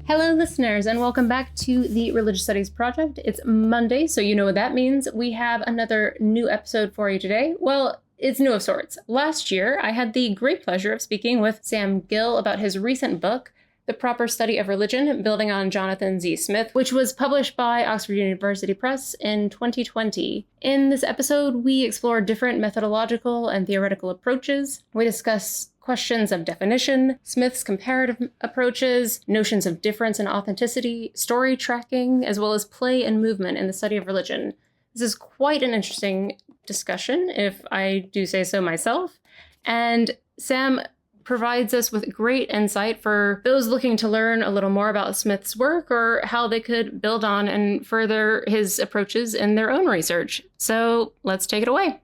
Hello, listeners, and welcome back to the Religious Studies Project. It's Monday, so you know what that means. We have another new episode for you today. Well, it's new of sorts. Last year, I had the great pleasure of speaking with Sam Gill about his recent book, The Proper Study of Religion, building on Jonathan Z. Smith, which was published by Oxford University Press in 2020. In this episode, we explore different methodological and theoretical approaches. We discuss questions of definition, Smith's comparative approaches, notions of difference and authenticity, story tracking, as well as play and movement in the study of religion. This is quite an interesting discussion, if I do say so myself. And Sam provides us with great insight for those looking to learn a little more about Smith's work or how they could build on and further his approaches in their own research. So let's take it away.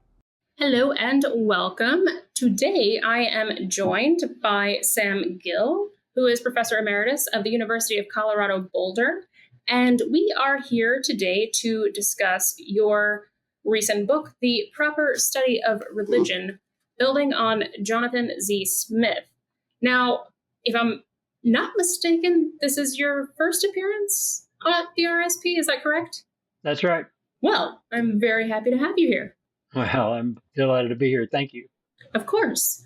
Hello and welcome. Today I am joined by Sam Gill, who is Professor Emeritus of the University of Colorado Boulder. And we are here today to discuss your recent book, The Proper Study of Religion, building on Jonathan Z. Smith. Now, if I'm not mistaken, this is your first appearance at the RSP, is that correct? That's right. Well, I'm very happy to have you here. Well, I'm delighted to be here. Thank you. Of course.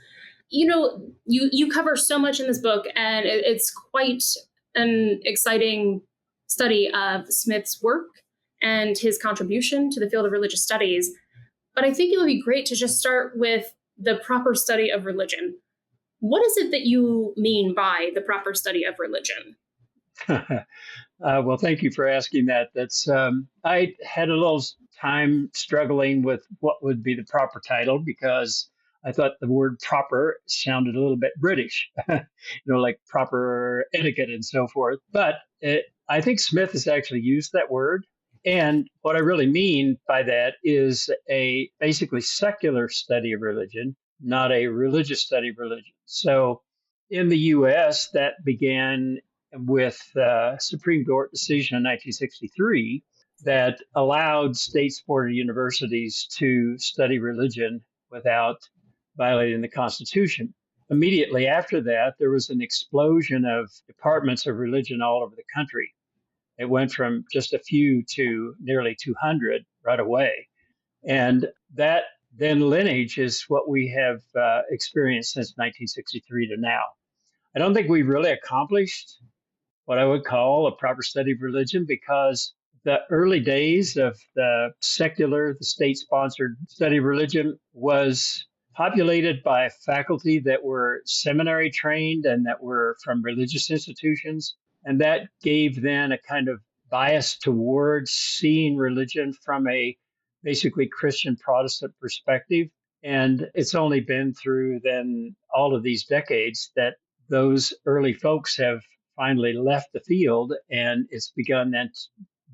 You know, you cover so much in this book, and it's quite an exciting study of Smith's work and his contribution to the field of religious studies. But I think it would be great to just start with the proper study of religion. What is it that you mean by the proper study of religion? Well, thank you for asking that. That's I had a little time struggling with what would be the proper title because I thought the word proper sounded a little bit British, like proper etiquette and so forth. But I think Smith has actually used that word. And what I really mean by that is a basically secular study of religion, not a religious study of religion. So in the U.S., that began with the Supreme Court decision in 1963 that allowed state-supported universities to study religion without violating the Constitution. Immediately after that, there was an explosion of departments of religion all over the country. It went from just a few to nearly 200 right away. And that then lineage is what we have experienced since 1963 to now. I don't think we've really accomplished what I would call a proper study of religion because the early days of the secular, the state-sponsored study of religion was populated by faculty that were seminary trained and that were from religious institutions. And that gave then a kind of bias towards seeing religion from a basically Christian Protestant perspective. And it's only been through then all of these decades that those early folks have finally left the field, and it's begun then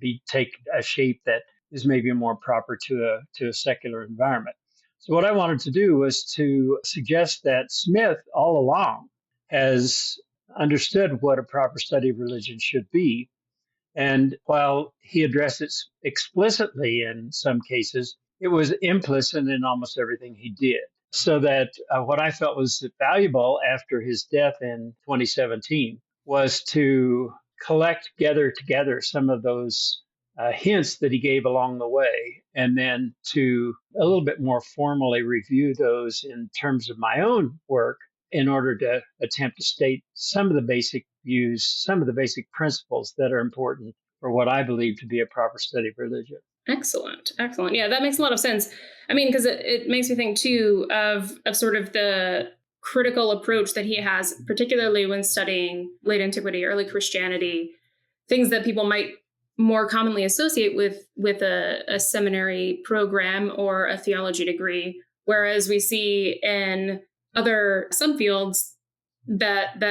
to take a shape that is maybe more proper to a secular environment. So what I wanted to do was to suggest that Smith all along has understood what a proper study of religion should be. And while he addressed it explicitly in some cases, it was implicit in almost everything he did. So that what I felt was valuable after his death in 2017 was to gather together some of those hints that he gave along the way, and then to a little bit more formally review those in terms of my own work in order to attempt to state some of the basic views, some of the basic principles that are important for what I believe to be a proper study of religion. Excellent. Excellent. Yeah, that makes a lot of sense. I mean, because it makes me think, too, of sort of the critical approach that he has, particularly when studying late antiquity, early Christianity, things that people might more commonly associate with a seminary program or a theology degree, whereas we see in other subfields that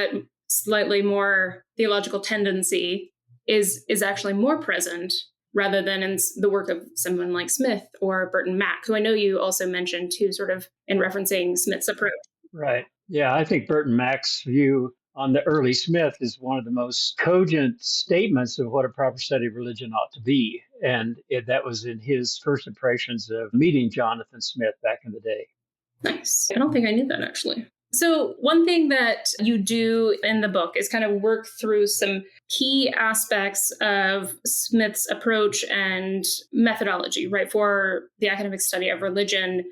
slightly more theological tendency is actually more present rather than in the work of someone like Smith or Burton Mack, who I know you also mentioned too, sort of in referencing Smith's approach. Right. Yeah, I think Burton Mack's view on the early Smith is one of the most cogent statements of what a proper study of religion ought to be. And that was in his first impressions of meeting Jonathan Smith back in the day. Nice. I don't think I knew that, actually. So, one thing that you do in the book is kind of work through some key aspects of Smith's approach and methodology, right, for the academic study of religion,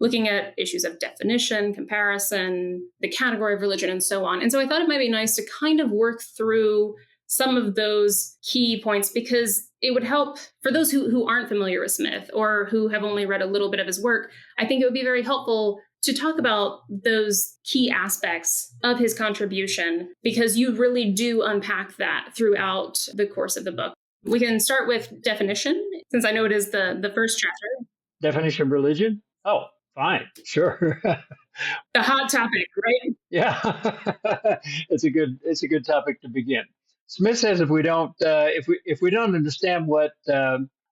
looking at issues of definition, comparison, the category of religion, and so on. And so I thought it might be nice to kind of work through some of those key points because it would help for those who aren't familiar with Smith or who have only read a little bit of his work. I think it would be very helpful to talk about those key aspects of his contribution because you really do unpack that throughout the course of the book. We can start with definition, since I know it is the first chapter. Definition of religion? Oh, fine, sure. The hot topic, right? Yeah, it's a good topic to begin. Smith says if we don't understand what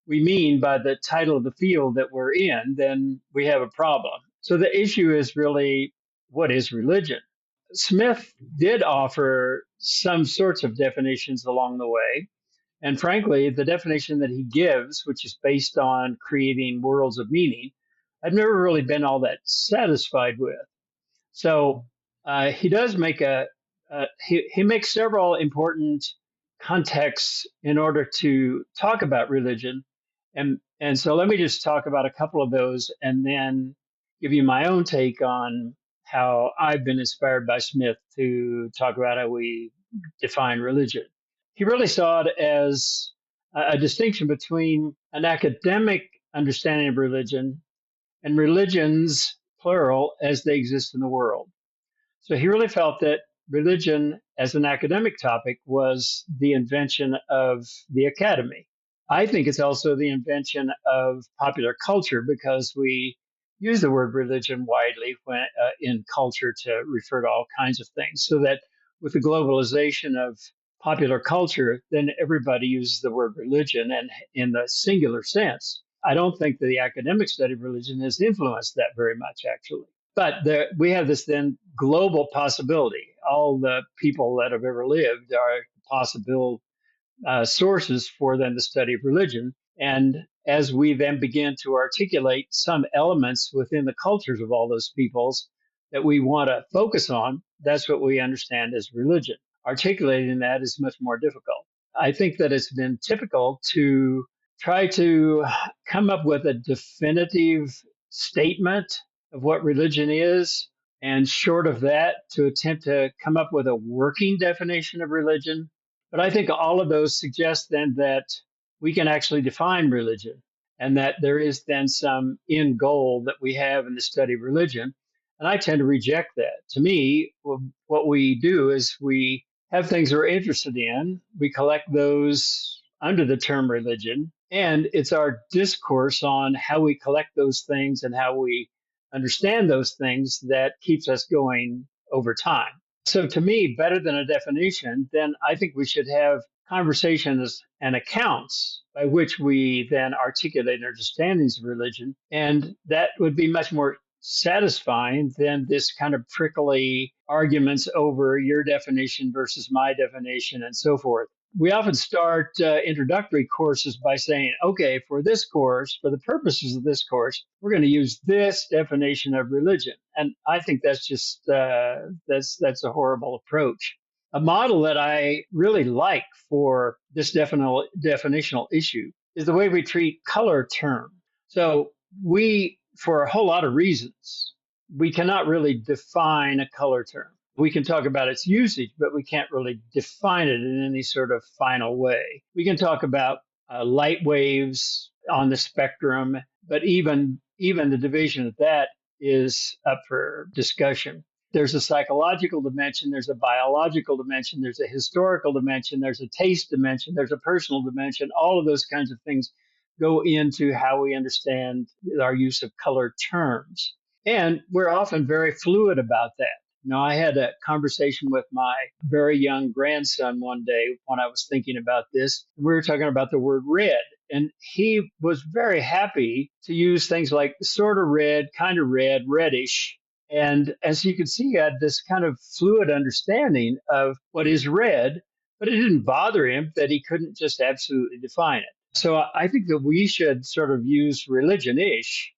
we mean by the title of the field that we're in, then we have a problem. So the issue is really, what is religion? Smith did offer some sorts of definitions along the way. And frankly, the definition that he gives, which is based on creating worlds of meaning, I've never really been all that satisfied with. So he does make he makes several important contexts in order to talk about religion, and so let me just talk about a couple of those, and then give you my own take on how I've been inspired by Smith to talk about how we define religion. He really saw it as a distinction between an academic understanding of religion and religions, plural, as they exist in the world. So he really felt that religion as an academic topic was the invention of the academy. I think it's also the invention of popular culture because we use the word religion widely in culture to refer to all kinds of things. So that with the globalization of popular culture, then everybody uses the word religion and in the singular sense. I don't think that the academic study of religion has influenced that very much, actually. But we have this then global possibility. All the people that have ever lived are possible sources for then the study of religion. And as we then begin to articulate some elements within the cultures of all those peoples that we want to focus on, that's what we understand as religion. Articulating that is much more difficult. I think that it's been typical to try to come up with a definitive statement of what religion is, and short of that, to attempt to come up with a working definition of religion. But I think all of those suggest then that we can actually define religion and that there is then some end goal that we have in the study of religion. And I tend to reject that. To me, what we do is we have things we're interested in, we collect those under the term religion, and it's our discourse on how we collect those things and how we understand those things that keeps us going over time. So to me, better than a definition, then I think we should have conversations and accounts by which we then articulate understandings of religion. And that would be much more satisfying than this kind of prickly arguments over your definition versus my definition and so forth. We often start introductory courses by saying, okay, for this course, for the purposes of this course, we're going to use this definition of religion. And I think that's just, that's a horrible approach. A model that I really like for this definitional issue is the way we treat color term. So we, for a whole lot of reasons, we cannot really define a color term. We can talk about its usage, but we can't really define it in any sort of final way. We can talk about light waves on the spectrum, but even the division of that is up for discussion. There's a psychological dimension, there's a biological dimension, there's a historical dimension, there's a taste dimension, there's a personal dimension. All of those kinds of things go into how we understand our use of color terms. And we're often very fluid about that. I had a conversation with my very young grandson one day when I was thinking about this. We were talking about the word red, and he was very happy to use things like sort of red, kind of red, reddish. And as you can see, he had this kind of fluid understanding of what is red, but it didn't bother him that he couldn't just absolutely define it. So I think that we should sort of use religion-ish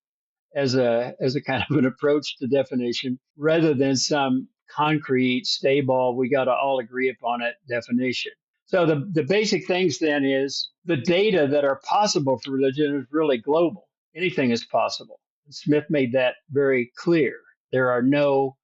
as a kind of an approach to definition rather than some concrete, stable, we got to all agree upon it definition. So the basic things then is the data that are possible for religion is really global. Anything is possible. Smith made that very clear. There are no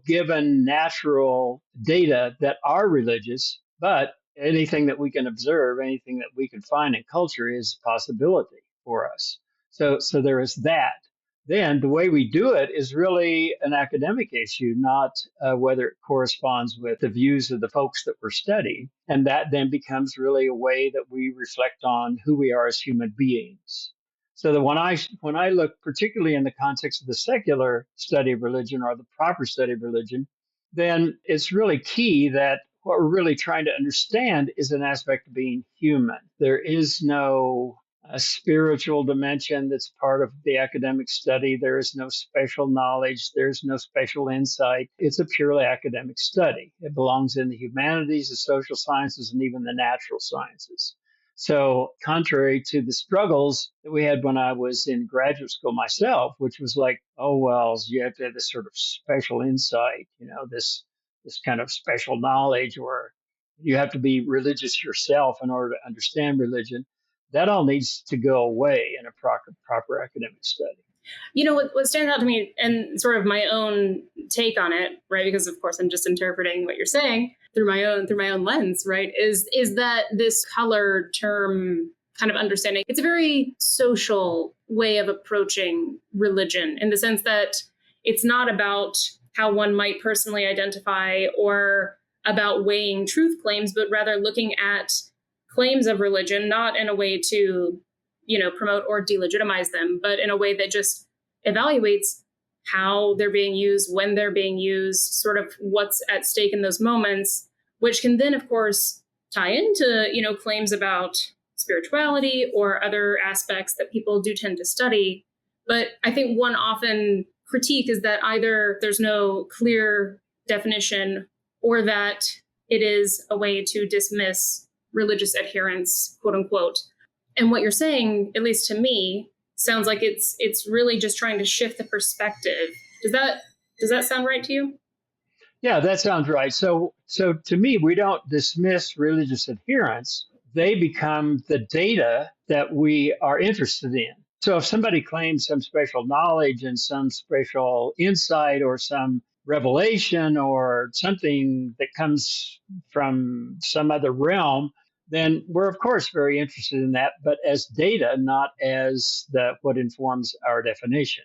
given natural data that are religious, but anything that we can observe, anything that we can find in culture is a possibility for us. So there is that. Then the way we do it is really an academic issue, not whether it corresponds with the views of the folks that we're studying. And that then becomes really a way that we reflect on who we are as human beings. So that when I look particularly in the context of the secular study of religion or the proper study of religion, then it's really key that what we're really trying to understand is an aspect of being human. There is no spiritual dimension that's part of the academic study. There is no special knowledge. There's no special insight. It's a purely academic study. It belongs in the humanities, the social sciences, and even the natural sciences. So contrary to the struggles that we had when I was in graduate school myself, which was like, oh, well, you have to have this sort of special insight, this kind of special knowledge, or you have to be religious yourself in order to understand religion. That all needs to go away in a proper academic study. What stands out to me and sort of my own take on it, right? Because of course I'm just interpreting what you're saying through my own lens, right? Is that this color term kind of understanding? It's a very social way of approaching religion in the sense that it's not about how one might personally identify or about weighing truth claims, but rather looking at claims of religion, not in a way to promote or delegitimize them, but in a way that just evaluates how they're being used, when they're being used, sort of what's at stake in those moments, which can then, of course, tie into, claims about spirituality or other aspects that people do tend to study. But I think one often critique is that either there's no clear definition or that it is a way to dismiss religious adherence, quote unquote. And what you're saying, at least to me, sounds like it's really just trying to shift the perspective. Does that sound right to you? Yeah, that sounds right. So to me, we don't dismiss religious adherence. They become the data that we are interested in. So if somebody claims some special knowledge and some special insight or some revelation or something that comes from some other realm, then we're of course very interested in that, but as data, not as what informs our definition.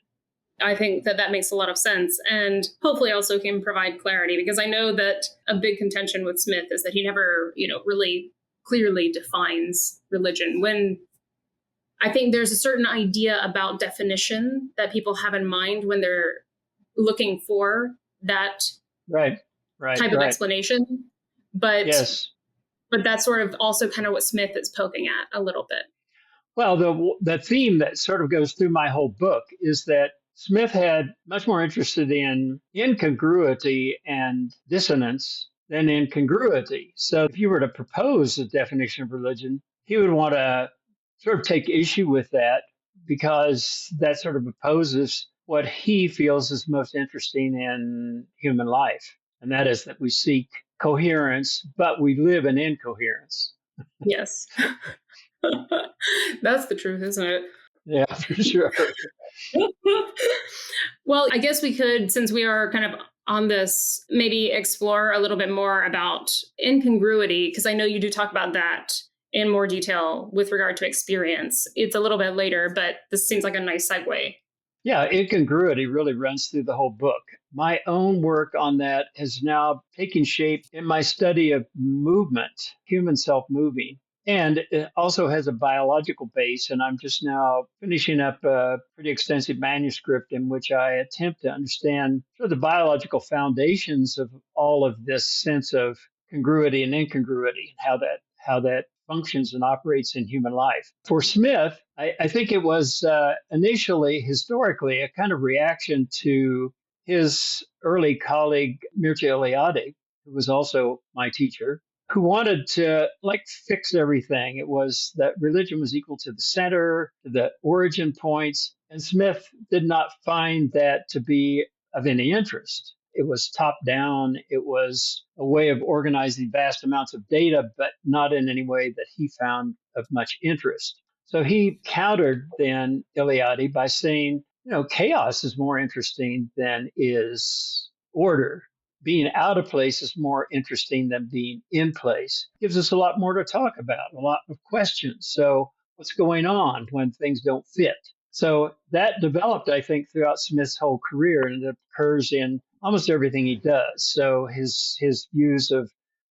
I think that makes a lot of sense, and hopefully also can provide clarity, because I know that a big contention with Smith is that he never, really clearly defines religion. When I think there's a certain idea about definition that people have in mind when they're looking for that type of explanation. But yes. But that's sort of also kind of what Smith is poking at a little bit. Well, the theme that sort of goes through my whole book is that Smith had much more interested in incongruity and dissonance than in congruity. So if you were to propose a definition of religion, he would want to sort of take issue with that because that sort of opposes what he feels is most interesting in human life. And that is that we seek coherence, but we live in incoherence. Yes. That's the truth, isn't it? Yeah, for sure. Well, I guess we could, since we are kind of on this, maybe explore a little bit more about incongruity, because I know you do talk about that in more detail with regard to experience. It's a little bit later, but this seems like a nice segue. Yeah, incongruity really runs through the whole book. My own work on that has now taken shape in my study of movement, human self-moving. And it also has a biological base, and I'm just now finishing up a pretty extensive manuscript in which I attempt to understand sort of the biological foundations of all of this sense of congruity and incongruity, and how that functions and operates in human life. For Smith, I think it was initially, historically, a kind of reaction to his early colleague, Mircea Eliade, who was also my teacher. who wanted to like fix everything. It was that religion was equal to the center, to the origin points. And Smith did not find that to be of any interest. It was top down. It was a way of organizing vast amounts of data, but not in any way that he found of much interest. So he countered then Eliade by saying, chaos is more interesting than is order. Being out of place is more interesting than being in place. Gives us a lot more to talk about, a lot of questions. So what's going on when things don't fit? So that developed, I think, throughout Smith's whole career, and it occurs in almost everything he does. So his views of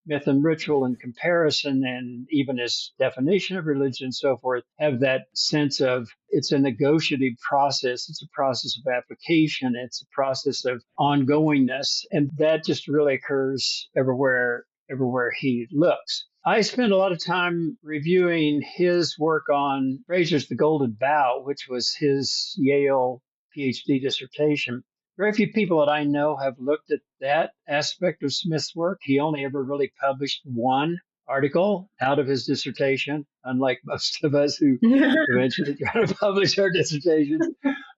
myth and ritual and comparison, and even his definition of religion and so forth, have that sense of it's a negotiative process. It's a process of application. It's a process of ongoingness. And that just really occurs everywhere he looks. I spent a lot of time reviewing his work on Fraser's The Golden Bough, which was his Yale PhD dissertation. Very few people that I know have looked at that aspect of Smith's work. He only ever really published one article out of his dissertation, unlike most of us who eventually try to publish our dissertations.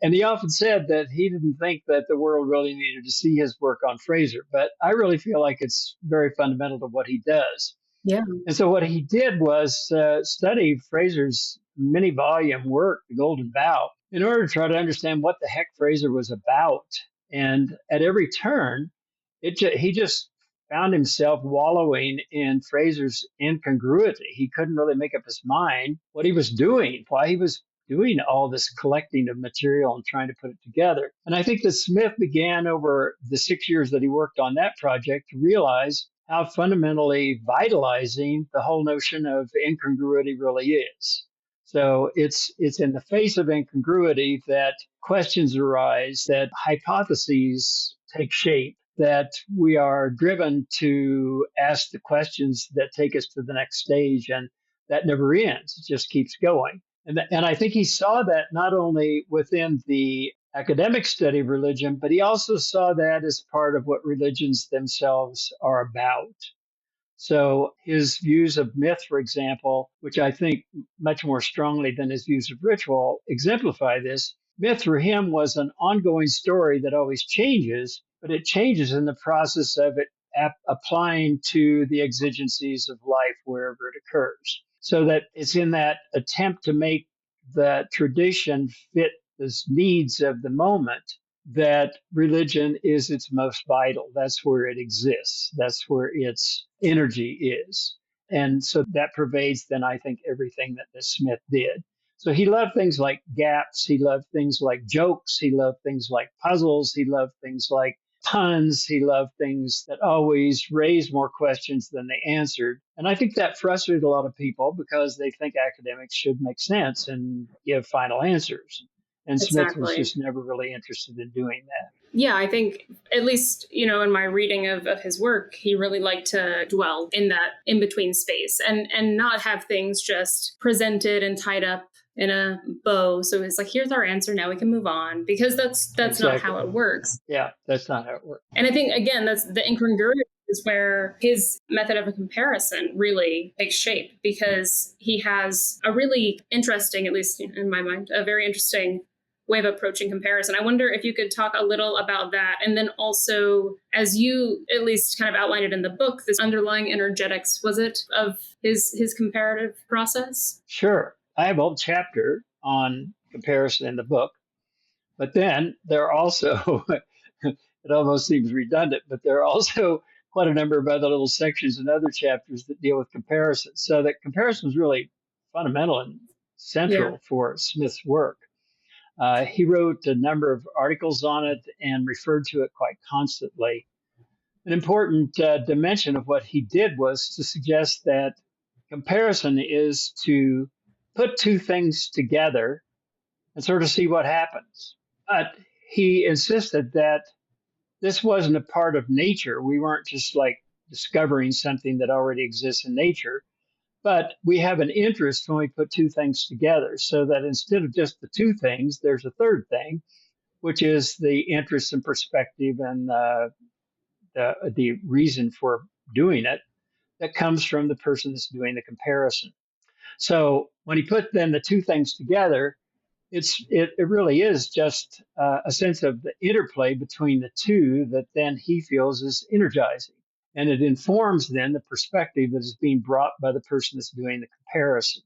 And he often said that he didn't think that the world really needed to see his work on Fraser, but I really feel like it's very fundamental to what he does. Yeah. And so what he did was study Fraser's many volume work, The Golden Bough, in order to try to understand what the heck Fraser was about. And at every turn, he just found himself wallowing in Fraser's incongruity. He couldn't really make up his mind what he was doing, why he was doing all this collecting of material and trying to put it together. And I think that Smith began over the 6 years that he worked on that project to realize how fundamentally vitalizing the whole notion of incongruity really is. So it's in the face of incongruity that questions arise, that hypotheses take shape, that we are driven to ask the questions that take us to the next stage, and that never ends. It just keeps going. And I think he saw that not only within the academic study of religion, but he also saw that as part of what religions themselves are about. So his views of myth, for example, which I think much more strongly than his views of ritual exemplify this, myth for him was an ongoing story that always changes, but it changes in the process of it applying to the exigencies of life wherever it occurs. So that it's in that attempt to make the tradition fit the needs of the moment that religion is its most vital. That's where it exists. That's where its energy is. And so that pervades then, I think, everything that Smith did. So he loved things like gaps. He loved things like jokes. He loved things like puzzles. He loved things like puns. He loved things that always raised more questions than they answered. And I think that frustrated a lot of people because they think academics should make sense and give final answers. And Smith was just never really interested in doing that. Yeah, I think at least, in my reading of his work, he really liked to dwell in that in-between space and not have things just presented and tied up in a bow. So it's like, here's our answer. Now we can move on, because that's exactly not how it works. Yeah, that's not how it works. And I think, again, that's the incongruity is where his method of a comparison really takes shape, because he has a really interesting, at least in my mind, a very interesting way of approaching comparison. I wonder if you could talk a little about that. And then also, as you at least kind of outlined it in the book, this underlying energetics, was it, of his comparative process? Sure. I have a whole chapter on comparison in the book. But then there are also, it almost seems redundant, but there are also quite a number of other little sections and other chapters that deal with comparison. So that comparison is really fundamental and central for Smith's work. He wrote a number of articles on it and referred to it quite constantly. An important dimension of what he did was to suggest that comparison is to put two things together and sort of see what happens. But he insisted that this wasn't a part of nature. We weren't just like discovering something that already exists in nature. But we have an interest when we put two things together, so that instead of just the two things, there's a third thing, which is the interest and perspective and the reason for doing it. that comes from the person that's doing the comparison. So when he put then the two things together, it really is just a sense of the interplay between the two that then he feels is energizing. And it informs then the perspective that is being brought by the person that's doing the comparison.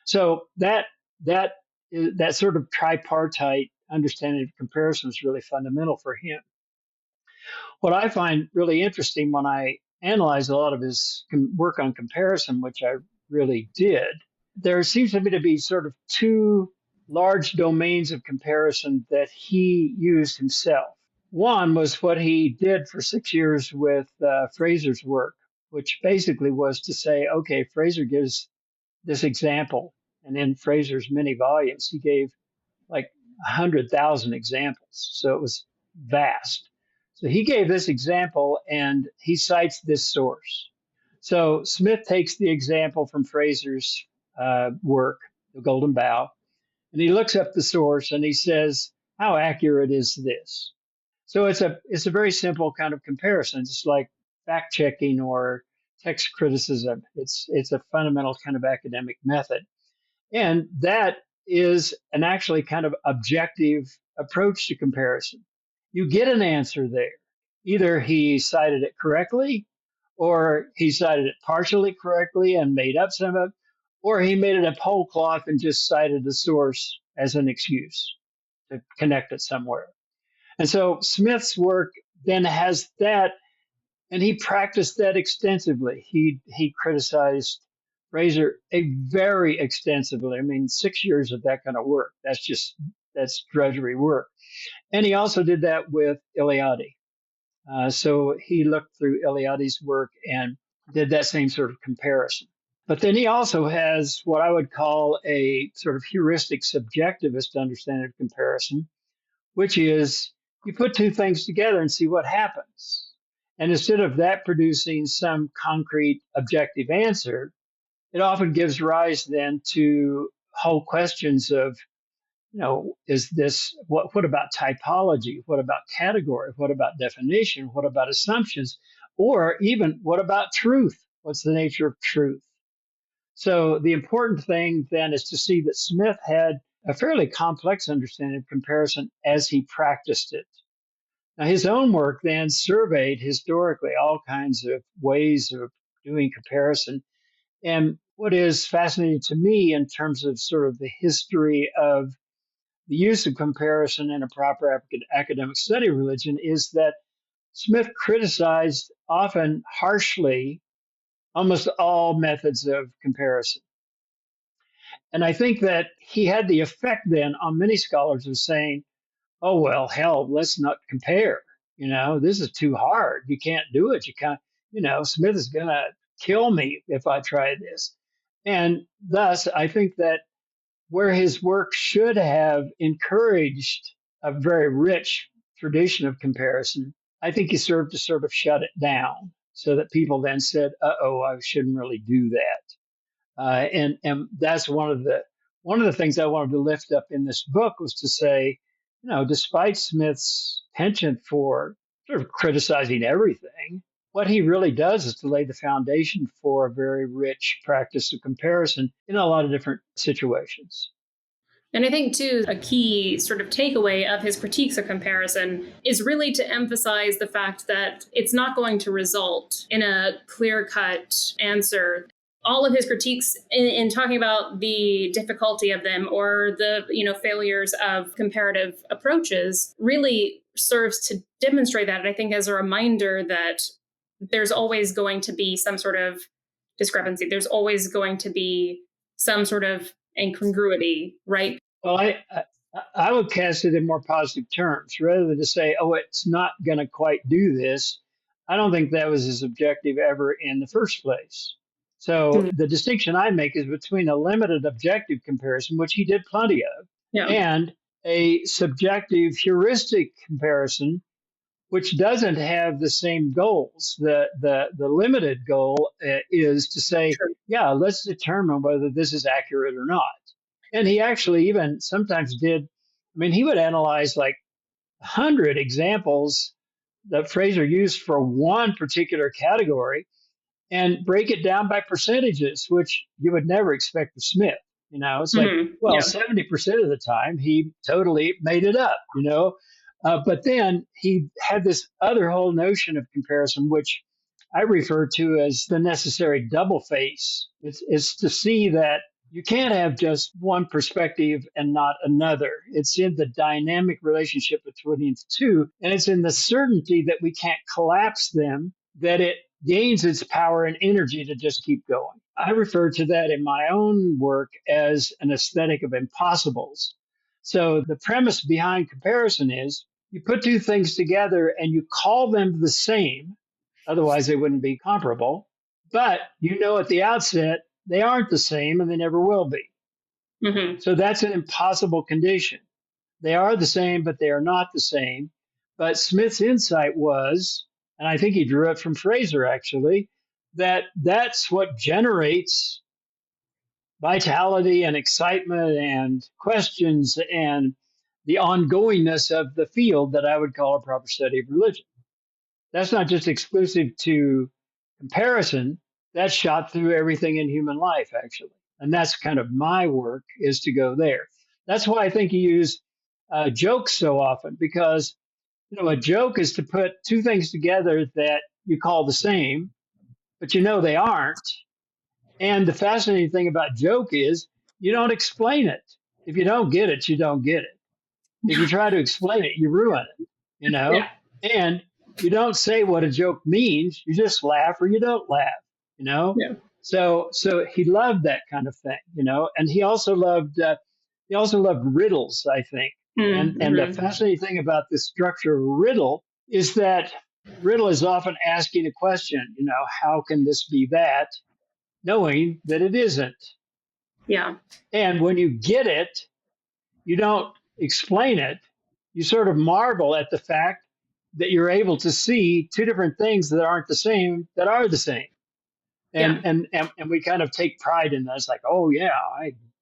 So that that sort of tripartite understanding of comparison is really fundamental for him. What I find really interesting when I analyze a lot of his work on comparison, which I really did, there seems to me to be sort of two large domains of comparison that he used himself. One was what he did for 6 years with Fraser's work, which basically was to say, okay, Fraser gives this example, and in Fraser's many volumes, he gave like 100,000 examples. So it was vast. So he gave this example and he cites this source. So Smith takes the example from Fraser's work, The Golden Bough, and he looks up the source and he says, how accurate is this? So it's a very simple kind of comparison. It's like fact checking or text criticism. It's a fundamental kind of academic method. And that is an actually kind of objective approach to comparison. You get an answer there. Either he cited it correctly, or he cited it partially correctly and made up some of it, or he made it up whole cloth and just cited the source as an excuse to connect it somewhere. And so Smith's work then has that, and he practiced that extensively. He criticized Fraser very extensively. I mean, 6 years of that kind of work. That's drudgery work. And he also did that with Eliade. So he looked through Eliade's work and did that same sort of comparison. But then he also has what I would call a sort of heuristic subjectivist understanding of comparison, which is you put two things together and see what happens. And instead of that producing some concrete objective answer, it often gives rise then to whole questions of, is this, what about typology? What about category? What about definition? What about assumptions? Or even what about truth? What's the nature of truth? So the important thing then is to see that Smith had a fairly complex understanding of comparison as he practiced it. Now, his own work then surveyed historically all kinds of ways of doing comparison. And what is fascinating to me in terms of sort of the history of the use of comparison in a proper academic study of religion is that Smith criticized often harshly almost all methods of comparison. And I think that he had the effect then on many scholars of saying, oh, well, hell, let's not compare. This is too hard. You can't do it. You can't, Smith is going to kill me if I try this. And thus, I think that where his work should have encouraged a very rich tradition of comparison, I think he served to sort of shut it down so that people then said, uh-oh, I shouldn't really do that. And that's one of the things I wanted to lift up in this book was to say, despite Smith's penchant for sort of criticizing everything, what he really does is to lay the foundation for a very rich practice of comparison in a lot of different situations. And I think, too, a key sort of takeaway of his critiques of comparison is really to emphasize the fact that it's not going to result in a clear-cut answer. All of his critiques in talking about the difficulty of them or the failures of comparative approaches really serves to demonstrate that. And I think as a reminder that there's always going to be some sort of discrepancy. There's always going to be some sort of incongruity, right? Well, I would cast it in more positive terms rather than to say, oh, it's not going to quite do this. I don't think that was his objective ever in the first place. So the distinction I make is between a limited objective comparison, which he did plenty of, and a subjective heuristic comparison, which doesn't have the same goals. The limited goal is to say, yeah, let's determine whether this is accurate or not. And he actually even sometimes he would analyze like 100 examples that Fraser used for one particular category. and break it down by percentages, which you would never expect of Smith. It's like, well, Yeah. 70% of the time he totally made it up, but then he had this other whole notion of comparison, which I refer to as the necessary double face. It's to see that you can't have just one perspective and not another. It's in the dynamic relationship between the two, and it's in the certainty that we can't collapse them that it gains its power and energy to just keep going. I refer to that in my own work as an aesthetic of impossibles. So the premise behind comparison is you put two things together and you call them the same, otherwise they wouldn't be comparable, but at the outset they aren't the same and they never will be. Mm-hmm. So that's an impossible condition. They are the same, but they are not the same. But Smith's insight was, and I think he drew it from Fraser actually, that that's what generates vitality and excitement and questions and the ongoingness of the field that I would call a proper study of religion. That's not just exclusive to comparison. That's shot through everything in human life, actually. And that's kind of my work, is to go there. That's why I think you use jokes so often, because a joke is to put two things together that you call the same, but they aren't. And the fascinating thing about joke is you don't explain it. If you don't get it, you don't get it. If you try to explain it, you ruin it, Yeah. And you don't say what a joke means. You just laugh or you don't laugh, Yeah. So he loved that kind of thing, and he also loved riddles, I think. Mm-hmm. And the fascinating thing about the structure of a riddle is that riddle is often asking a question, how can this be that, knowing that it isn't. Yeah. And when you get it, you don't explain it. You sort of marvel at the fact that you're able to see two different things that aren't the same that are the same. And we kind of take pride in that. It's like, oh yeah,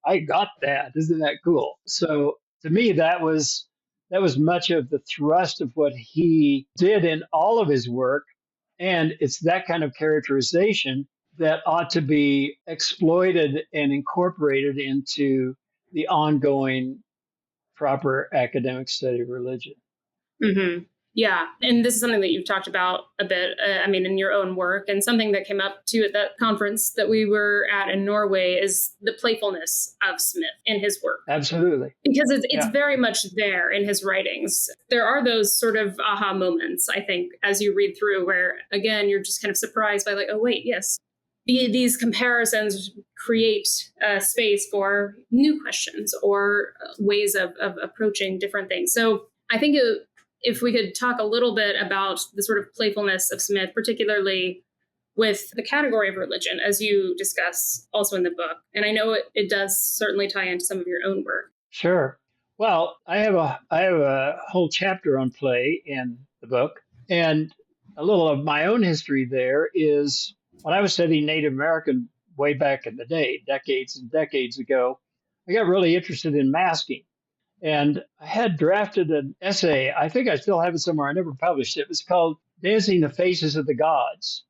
I got that. Isn't that cool? So to me, that was much of the thrust of what he did in all of his work. And it's that kind of characterization that ought to be exploited and incorporated into the ongoing proper academic study of religion. Mm-hmm. Yeah. And this is something that you've talked about a bit, in your own work, and something that came up too at that conference that we were at in Norway is the playfulness of Smith in his work. Absolutely. Because it's very much there in his writings. There are those sort of aha moments, I think, as you read through where, again, you're just kind of surprised by like, oh, wait, yes. These comparisons create space for new questions or ways of approaching different things. So I think if we could talk a little bit about the sort of playfulness of Smith, particularly with the category of religion, as you discuss also in the book. And I know it does certainly tie into some of your own work. Sure. Well, I have a whole chapter on play in the book. And a little of my own history there is when I was studying Native American way back in the day, decades and decades ago, I got really interested in masking. And I had drafted an essay. I think I still have it somewhere. I never published it. It was called Dancing the Faces of the Gods.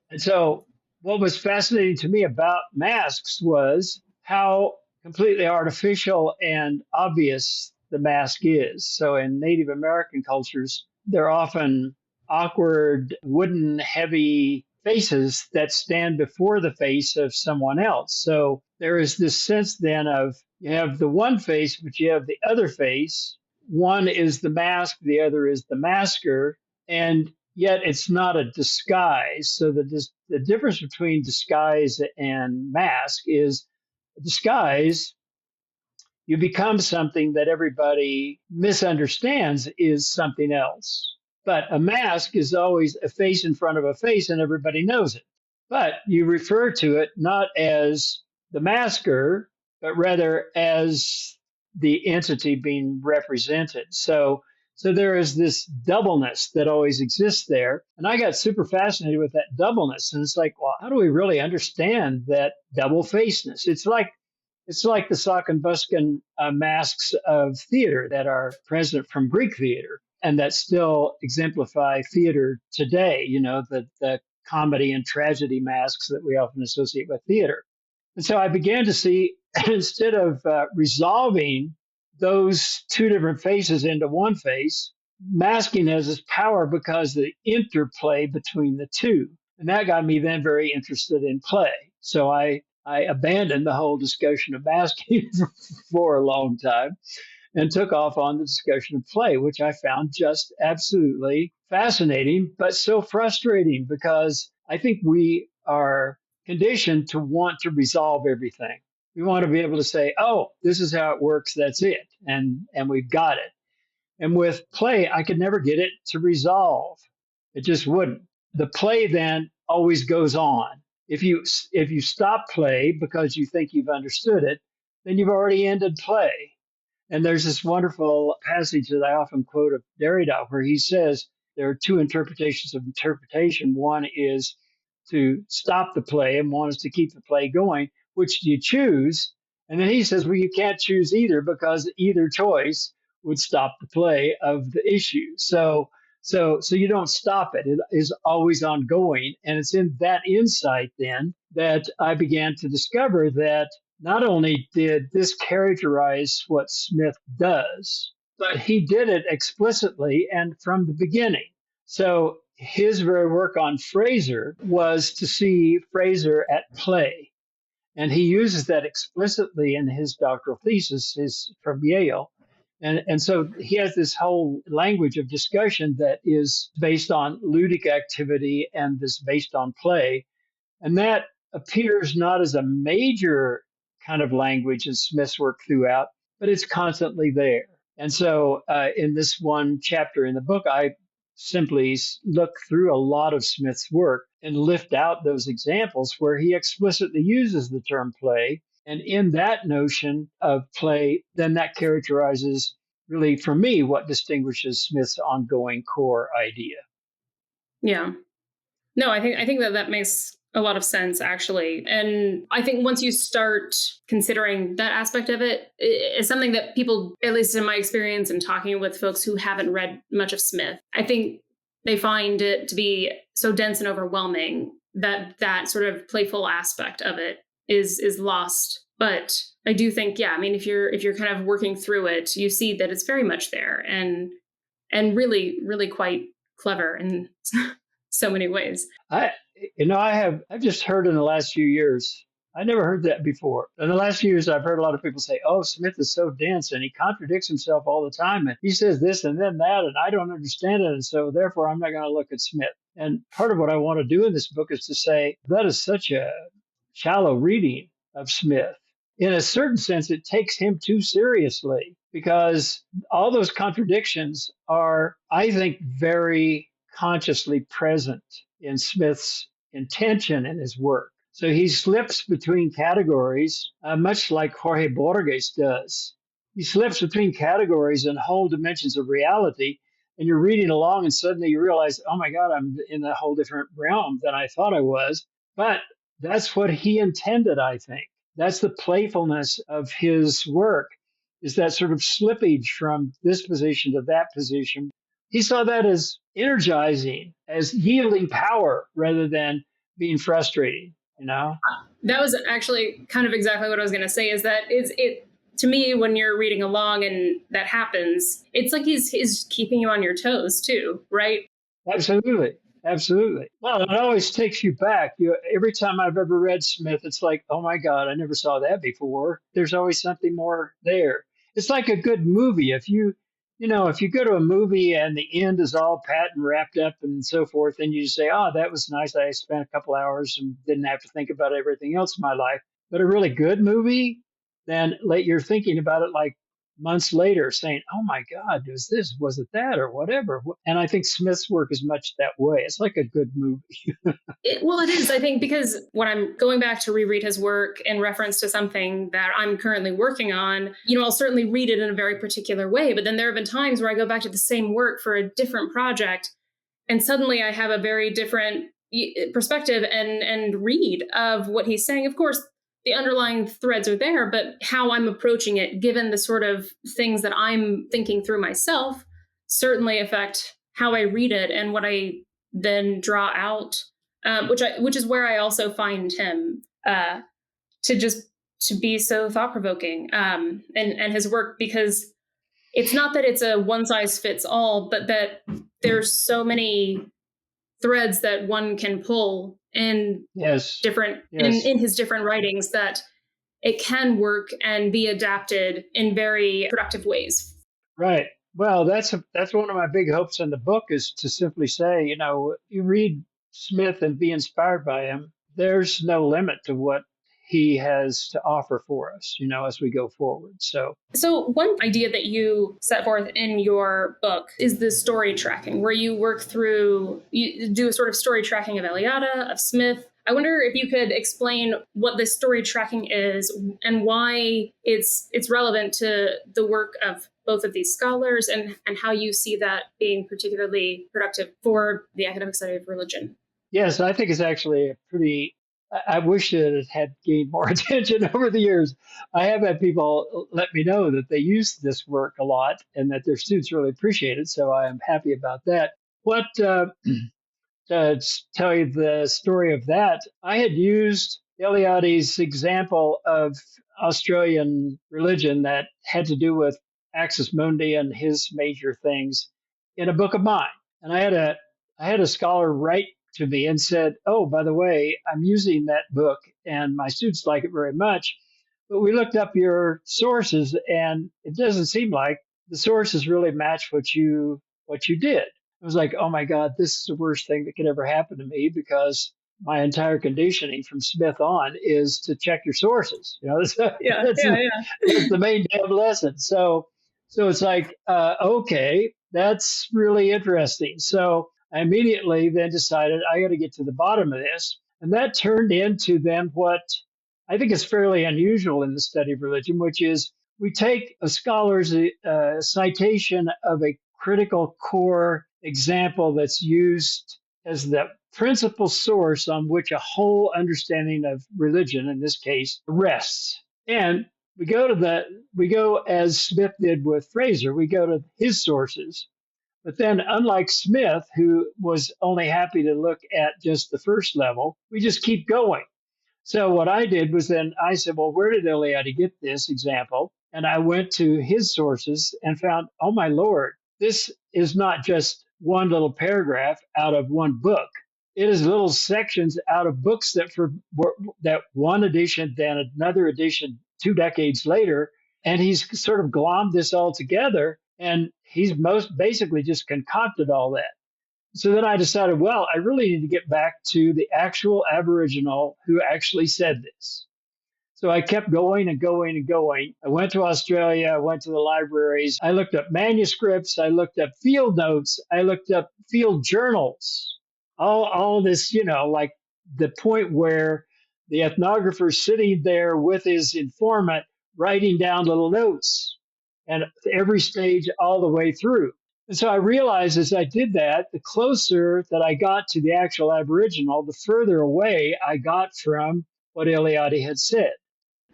And so what was fascinating to me about masks was how completely artificial and obvious the mask is. So in Native American cultures, they're often awkward, wooden, heavy faces that stand before the face of someone else. So there is this sense then of you have the one face, but you have the other face. One is the mask, the other is the masker, and yet it's not a disguise. So the difference between disguise and mask is disguise, you become something that everybody misunderstands is something else. But a mask is always a face in front of a face and everybody knows it. But you refer to it not as the masker, but rather as the entity being represented. So there is this doubleness that always exists there. And I got super fascinated with that doubleness. And it's like, well, how do we really understand that double-facedness? It's like the sock and buskin masks of theater that are present from Greek theater and that still exemplify theater today. The comedy and tragedy masks that we often associate with theater. And so I began to see, instead of resolving those two different faces into one face, masking has its power because of the interplay between the two. And that got me then very interested in play. So I abandoned the whole discussion of masking for a long time and took off on the discussion of play, which I found just absolutely fascinating, but so frustrating because I think we are conditioned to want to resolve everything. We want to be able to say, oh, this is how it works, that's it, and we've got it. And with play, I could never get it to resolve. It just wouldn't. The play then always goes on. If you stop play because you think you've understood it, then you've already ended play. And there's this wonderful passage that I often quote of Derrida where he says there are two interpretations of interpretation. One is to stop the play, and one is to keep the play going. Which do you choose? And then he says, well, you can't choose either because either choice would stop the play of the issue. So you don't stop it. It is always ongoing. And it's in that insight then that I began to discover that not only did this characterize what Smith does, but he did it explicitly and from the beginning. So his very work on Fraser was to see Fraser at play. And he uses that explicitly in his doctoral thesis, his from Yale. And so he has this whole language of discussion that is based on ludic activity and is based on play. And that appears not as a major kind of language in Smith's work throughout, but it's constantly there. And so in this one chapter in the book, I simply look through a lot of Smith's work and lift out those examples where he explicitly uses the term play. And in that notion of play, then that characterizes really, for me, what distinguishes Smith's ongoing core idea. Yeah. No, I think that makes a lot of sense, actually. And I think once you start considering that aspect of it, it's something that people, at least in my experience and talking with folks who haven't read much of Smith, I think they find it to be so dense and overwhelming that that sort of playful aspect of it is lost. But I do think, yeah, I mean, if you're kind of working through it, you see that it's very much there and really, really quite clever in so many ways. I've just heard in the last few years, I never heard that before. In the last few years, I've heard a lot of people say, oh, Smith is so dense and he contradicts himself all the time. And he says this and then that, and I don't understand it. And so therefore, I'm not going to look at Smith. And part of what I want to do in this book is to say that is such a shallow reading of Smith. In a certain sense, it takes him too seriously because all those contradictions are, I think, very consciously present in Smith's intention in his work. So he slips between categories, much like Jorge Borges does. He slips between categories and whole dimensions of reality, and you're reading along and suddenly you realize, oh my God, I'm in a whole different realm than I thought I was. But that's what he intended, I think. That's the playfulness of his work, is that sort of slippage from this position to that position. He saw that as energizing, as yielding power rather than being frustrating, you know? That was actually kind of exactly what I was going to say, is that it to me, when you're reading along and that happens, it's like he's keeping you on your toes too, right? Absolutely. Absolutely. Well, it always takes you back. Every time I've ever read Smith, it's like, oh my God, I never saw that before. There's always something more there. It's like a good movie. If you go to a movie and the end is all pat and wrapped up and so forth, and you say, oh, that was nice. I spent a couple hours and didn't have to think about everything else in my life. But a really good movie, then you're thinking about it like months later saying, oh my God, was it that or whatever? And I think Smith's work is much that way. It's like a good movie. Well, it is, I think, because when I'm going back to reread his work in reference to something that I'm currently working on, I'll certainly read it in a very particular way. But then there have been times where I go back to the same work for a different project, and suddenly I have a very different perspective and read of what he's saying. Of course, the underlying threads are there, but how I'm approaching it, given the sort of things that I'm thinking through myself, certainly affect how I read it and what I then draw out which is where I also find him to be so thought provoking, and his work, because it's not that it's a one size fits all, but that there's so many threads that one can pull in Yes. in his different writings, that it can work and be adapted in very productive ways. Right. Well, that's one of my big hopes in the book, is to simply say, you read Smith and be inspired by him. There's no limit to what he has to offer for us, as we go forward. So one idea that you set forth in your book is the story tracking, where you do a sort of story tracking of Eliade, of Smith. I wonder if you could explain what this story tracking is and why it's relevant to the work of both of these scholars, and how you see that being particularly productive for the academic study of religion. Yes, I think it's actually I wish that it had gained more attention over the years. I have had people let me know that they use this work a lot and that their students really appreciate it. So I am happy about that. To tell you the story of that, I had used Eliade's example of Australian religion that had to do with Axis Mundi and his major things in a book of mine. And I had a scholar write to me and said, "Oh, by the way, I'm using that book and my students like it very much, but we looked up your sources and it doesn't seem like the sources really match what you did." I was like, "Oh my God, this is the worst thing that could ever happen to me, because my entire conditioning from Smith on is to check your sources." That's the main damn lesson. So it's like, okay, that's really interesting. So I immediately then decided I got to get to the bottom of this. And that turned into then what I think is fairly unusual in the study of religion, which is we take a scholar's citation of a critical core example that's used as the principal source on which a whole understanding of religion, in this case, rests. And we go as Smith did with Fraser, we go to his sources. But then, unlike Smith, who was only happy to look at just the first level, we just keep going. So what I did was then I said, well, where did Eliade get this example? And I went to his sources and found, oh my Lord, this is not just one little paragraph out of one book. It is little sections out of books that one edition, then another edition 2 decades later, and he's sort of glommed this all together, and he's most basically just concocted all that. So then I decided, well, I really need to get back to the actual Aboriginal who actually said this. So I kept going and going and going. I went to Australia. I went to the libraries. I looked up manuscripts. I looked up field notes. I looked up field journals. All this, like the point where the ethnographer's sitting there with his informant writing down little notes, and every stage all the way through. And so I realized as I did that, the closer that I got to the actual Aboriginal, the further away I got from what Eliade had said.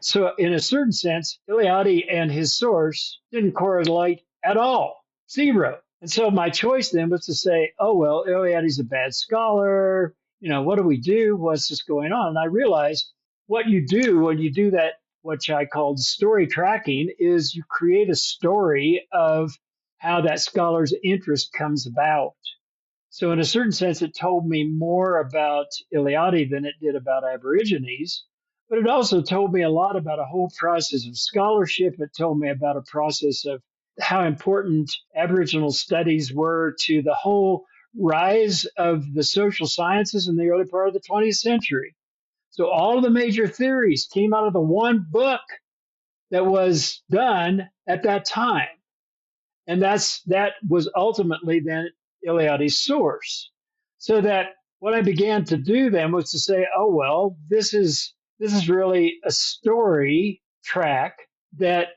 So in a certain sense, Eliade and his source didn't correlate at all, zero. And so my choice then was to say, oh, well, Eliade's a bad scholar. What do we do? What's just going on? And I realized what you do when you do that, which I called story tracking, is you create a story of how that scholar's interest comes about. So in a certain sense, it told me more about Eliade than it did about Aborigines, but it also told me a lot about a whole process of scholarship. It told me about a process of how important Aboriginal studies were to the whole rise of the social sciences in the early part of the 20th century. So all of the major theories came out of the one book that was done at that time. And that was ultimately then Eliade's source. So that what I began to do then was to say, oh, well, this is really a story track that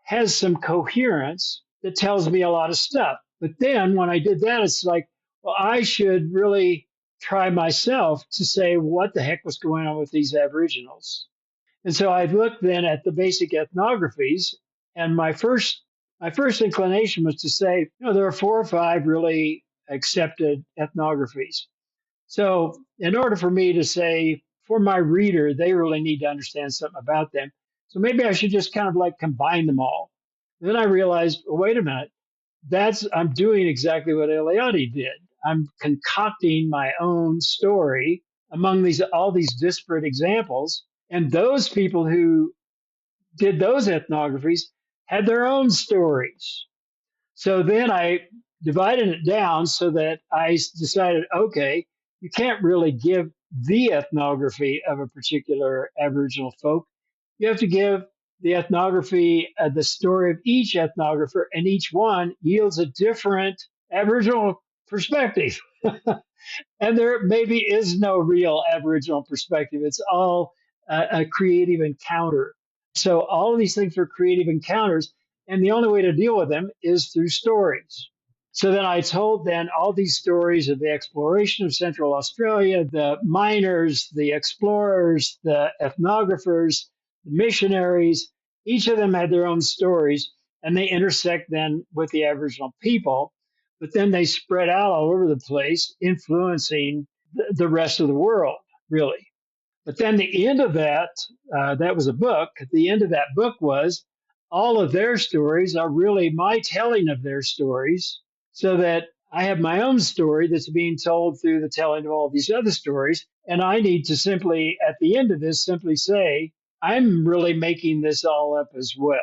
has some coherence that tells me a lot of stuff. But then when I did that, it's like, well, I should really try myself to say what the heck was going on with these Aboriginals. And so I looked then at the basic ethnographies, and my first inclination was to say, there are 4 or 5 really accepted ethnographies. So, in order for me to say, for my reader, they really need to understand something about them. So maybe I should just kind of like combine them all. And then I realized, well, wait a minute, I'm doing exactly what Eliade did. I'm concocting my own story among all these disparate examples, and those people who did those ethnographies had their own stories. So then I divided it down so that I decided, okay, you can't really give the ethnography of a particular Aboriginal folk. You have to give the ethnography, the story of each ethnographer, and each one yields a different Aboriginal perspective. And there maybe is no real Aboriginal perspective. It's all a creative encounter. So all of these things are creative encounters, and the only way to deal with them is through stories. So then I told all these stories of the exploration of Central Australia, the miners, the explorers, the ethnographers, the missionaries. Each of them had their own stories, and they intersect then with the Aboriginal people. But then they spread out all over the place, influencing the rest of the world, really. But then the end of that was a book. The end of that book was all of their stories are really my telling of their stories, so that I have my own story that's being told through the telling of all these other stories. And I need to simply, at the end of this, simply say, I'm really making this all up as well.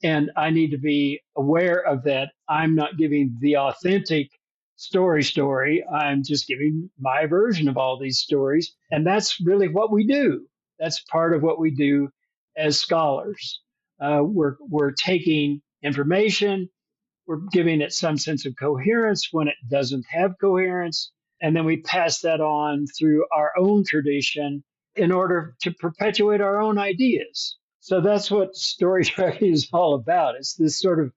And I need to be aware of that. I'm not giving the authentic story. I'm just giving my version of all these stories. And that's really what we do. That's part of what we do as scholars. We're taking information, we're giving it some sense of coherence when it doesn't have coherence, and then we pass that on through our own tradition in order to perpetuate our own ideas. So that's what storytelling is all about. It's this sort of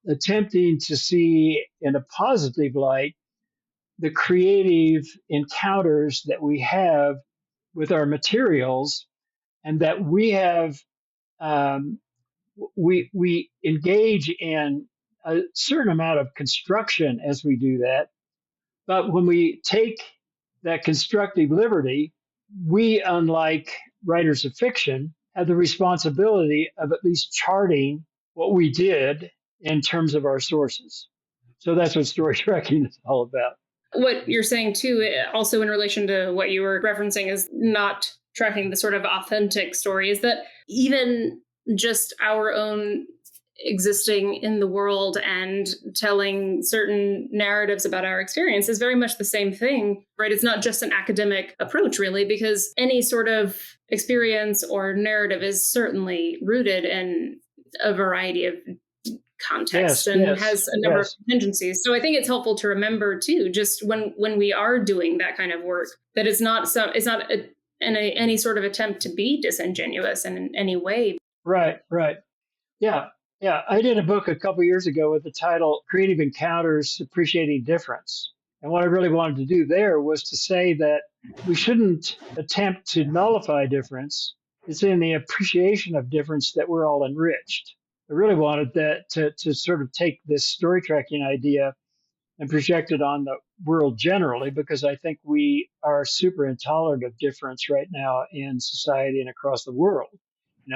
attempting to see in a positive light the creative encounters that we have with our materials, and that we have we engage in a certain amount of construction as we do that. But when we take that constructive liberty, we, unlike writers of fiction, have the responsibility of at least charting what we did in terms of our sources. So that's what story tracking is all about. What you're saying, too, also in relation to what you were referencing is not tracking the sort of authentic story, is that even just our own existing in the world and telling certain narratives about our experience is very much the same thing, right? It's not just an academic approach, really, because any sort of experience or narrative is certainly rooted in a variety of context has a number of contingencies. So I think it's helpful to remember too, just when we are doing that kind of work, that it's not any sort of attempt to be disingenuous in any way. Right. Yeah. I did a book a couple years ago with the title Creative Encounters, Appreciating Difference. And what I really wanted to do there was to say that we shouldn't attempt to nullify difference. It's in the appreciation of difference that we're all enriched. I really wanted that to sort of take this story tracking idea and project it on the world generally, because I think we are super intolerant of difference right now in society and across the world.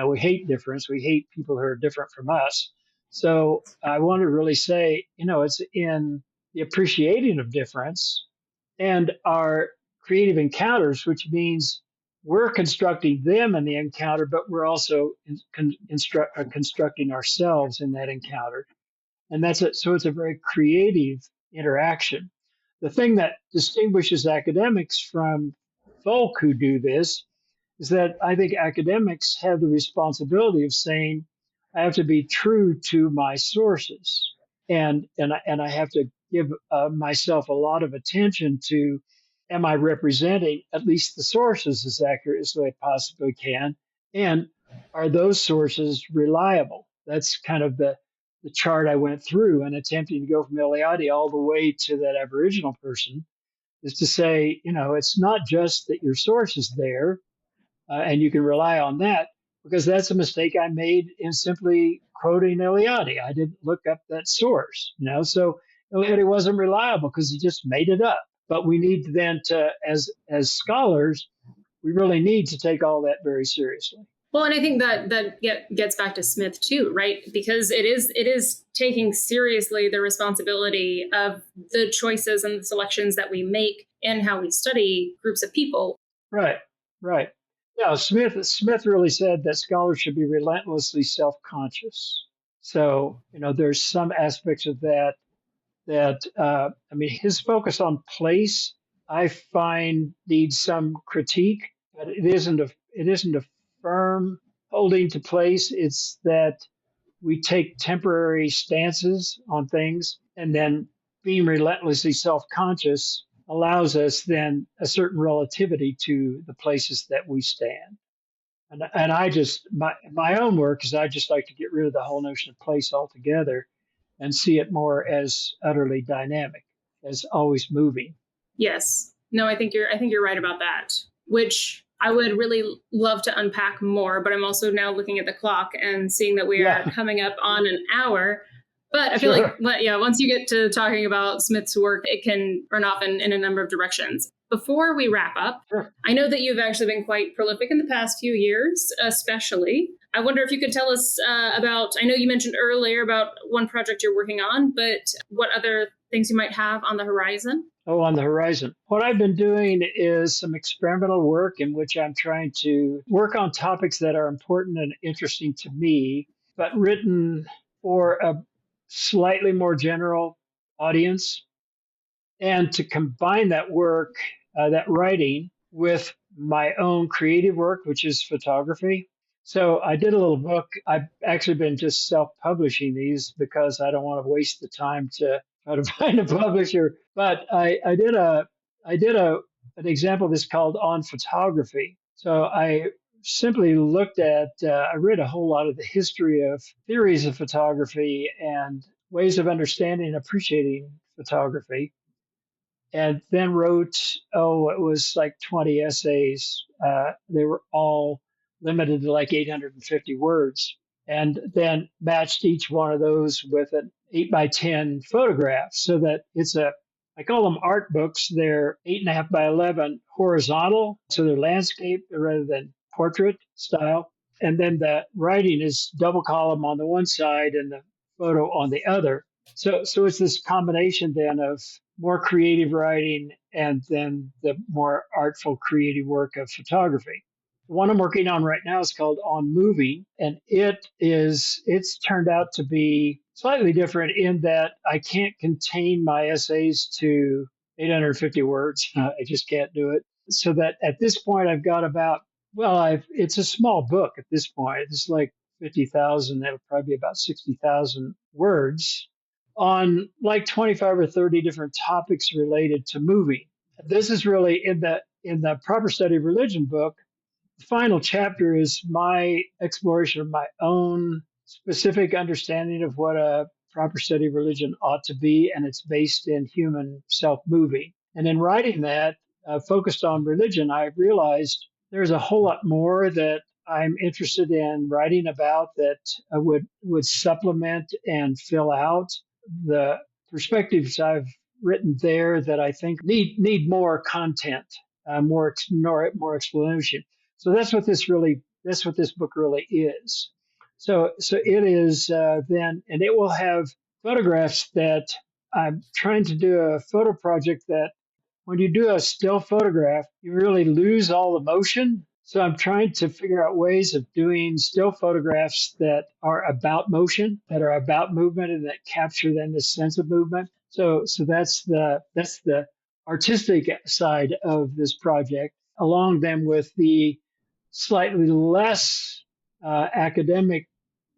We hate difference. We hate people who are different from us. So I want to really say, it's in the appreciating of difference and our creative encounters, which means we're constructing them in the encounter, but we're also constructing ourselves in that encounter. And that's it. So it's a very creative interaction. The thing that distinguishes academics from folk who do this is that I think academics have the responsibility of saying, I have to be true to my sources. And I have to give myself a lot of attention to, am I representing at least the sources as accurately as I possibly can? And are those sources reliable? That's kind of the chart I went through in attempting to go from Eliade all the way to that Aboriginal person, is to say, it's not just that your source is there and you can rely on that, because that's a mistake I made in simply quoting Eliade. I didn't look up that source, so Eliade wasn't reliable because he just made it up. But we need then to, as scholars, we really need to take all that very seriously. Well, and I think that gets back to Smith too, right? Because it is taking seriously the responsibility of the choices and the selections that we make and how we study groups of people. Right, right. Yeah, Smith really said that scholars should be relentlessly self-conscious. So, there's some aspects of that I mean, his focus on place, I find needs some critique, but it isn't a firm holding to place. It's that we take temporary stances on things, and then being relentlessly self-conscious allows us then a certain relativity to the places that we stand. And I just my own work is I just like to get rid of the whole notion of place altogether and see it more as utterly dynamic, as always moving. Yes. No, I think you're right about that, which I would really love to unpack more, but I'm also now looking at the clock and seeing that we are coming up on an hour. But I feel like, yeah, once you get to talking about Smith's work, it can run off in a number of directions. Before we wrap up, I know that you've actually been quite prolific in the past few years, especially. I wonder if you could tell us about, I know you mentioned earlier about one project you're working on, but what other things you might have on the horizon? Oh, on the horizon. What I've been doing is some experimental work in which I'm trying to work on topics that are important and interesting to me, but written for a slightly more general audience, and to combine that work, that writing, with my own creative work, which is photography. So I did a little book. I've actually been just self-publishing these because I don't want to waste the time to try to find a publisher. But I did an example of this called On Photography. So I simply looked at, I read a whole lot of the history of theories of photography and ways of understanding and appreciating photography, and then wrote, it was like 20 essays. They were all limited to like 850 words, and then matched each one of those with an 8 by 10 photograph, so that I call them art books. They're 8.5 by 11 horizontal, so they're landscape rather than portrait style. And then the writing is double column on the one side and the photo on the other. So it's this combination then of more creative writing and then the more artful creative work of photography. The one I'm working on right now is called On Moving, and it's turned out to be slightly different in that I can't contain my essays to 850 words. I just can't do it. So that at this point I've got it's a small book at this point. It's like 50,000, that'll probably be about 60,000 words on like 25 or 30 different topics related to moving. This is really in the Proper Study of Religion book. The final chapter is my exploration of my own specific understanding of what a proper study of religion ought to be, and it's based in human self-moving. And in writing that, focused on religion, I realized there's a whole lot more that I'm interested in writing about that would supplement and fill out the perspectives I've written there that I think need more content, more explanation. So that's what this book really is. So it is then, and it will have photographs that I'm trying to do a photo project that when you do a still photograph, you really lose all the motion. So I'm trying to figure out ways of doing still photographs that are about motion, that are about movement, and that capture then the sense of movement. So that's the artistic side of this project, along then with the slightly less academic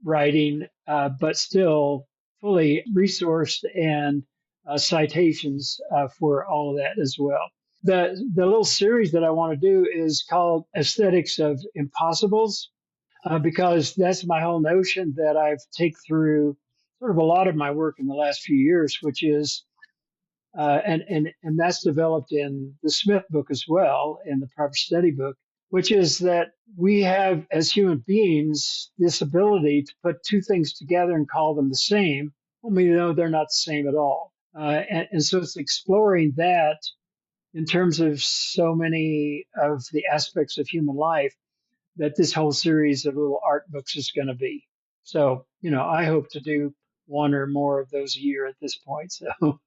writing, but still fully resourced and citations for all of that as well. The little series that I want to do is called Aesthetics of Impossibles, because that's my whole notion that I've taken through sort of a lot of my work in the last few years, which is and that's developed in the Smith book as well, in the Proper Study book, which is that we have, as human beings, this ability to put two things together and call them the same, when we know they're not the same at all. And so it's exploring that in terms of so many of the aspects of human life that this whole series of little art books is going to be. So, I hope to do one or more of those a year at this point. So,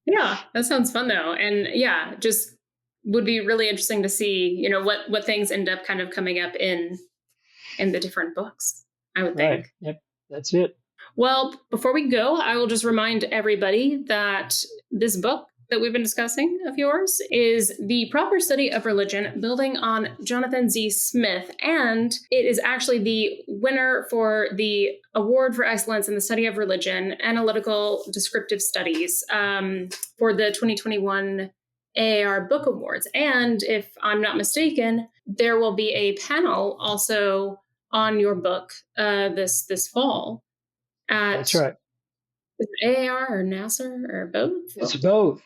Yeah, that sounds fun though. And yeah, just would be really interesting to see, what things end up kind of coming up in the different books, I would right. think. Yep. That's it. Well, before we go, I will just remind everybody that this book that we've been discussing of yours is The Proper Study of Religion, building on Jonathan Z. Smith. And it is actually the winner for the Award for Excellence in the Study of Religion, Analytical Descriptive Studies, for the 2021 AAR Book Awards. And if I'm not mistaken, there will be a panel also on your book this fall at That's right. is it AAR or NASR or both? It's both.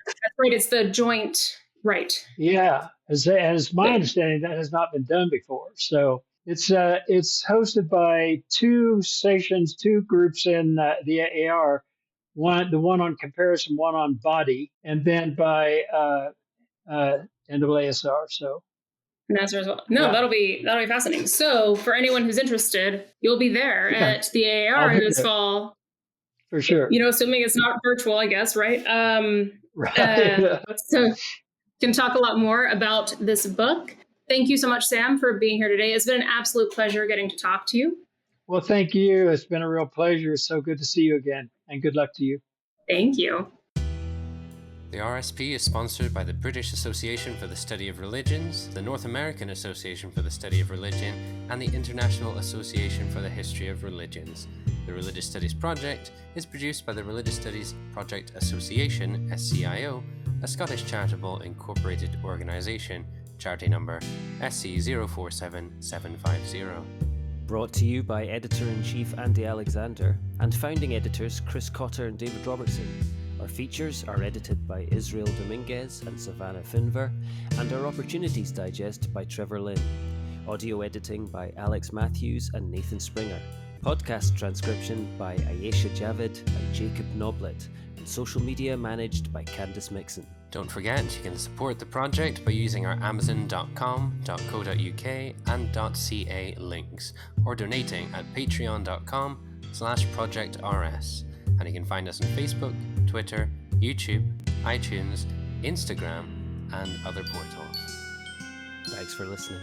That's right. It's the joint, right? Yeah. As my Thing. understanding, that has not been done before. So it's hosted by two stations, two groups in the AAR. The one on comparison, one on body, and then by NAASR. So NASR as well. No, yeah, that'll be fascinating. So for anyone who's interested, you'll be there yeah, at the I'll AAR be this there fall. for sure. Assuming it's not virtual, I guess, right? Right. So can talk a lot more about this book. Thank you so much, Sam, for being here today. It's been an absolute pleasure getting to talk to you. Well, thank you. It's been a real pleasure. It's so good to see you again, and good luck to you. Thank you. The RSP is sponsored by the British Association for the Study of Religions, the North American Association for the Study of Religion, and the International Association for the History of Religions. The Religious Studies Project is produced by the Religious Studies Project Association, SCIO, a Scottish charitable incorporated organisation, charity number SC047750. Brought to you by Editor-in-Chief Andie Alexander and founding editors Chris Cotter and David Robertson. Our features are edited by Israel Dominguez and Savannah Finver, and our Opportunities Digest by Trevor Lynn. Audio editing by Alex Matthews and Nathan Springer. Podcast transcription by Ayesha Javid and Jacob Noblet, and social media managed by Candice Mixon. Don't forget, you can support the project by using our amazon.com.co.uk and .ca links, or donating at patreon.com/projectrs. And you can find us on Facebook, Twitter, YouTube, iTunes, Instagram, and other portals. Thanks for listening.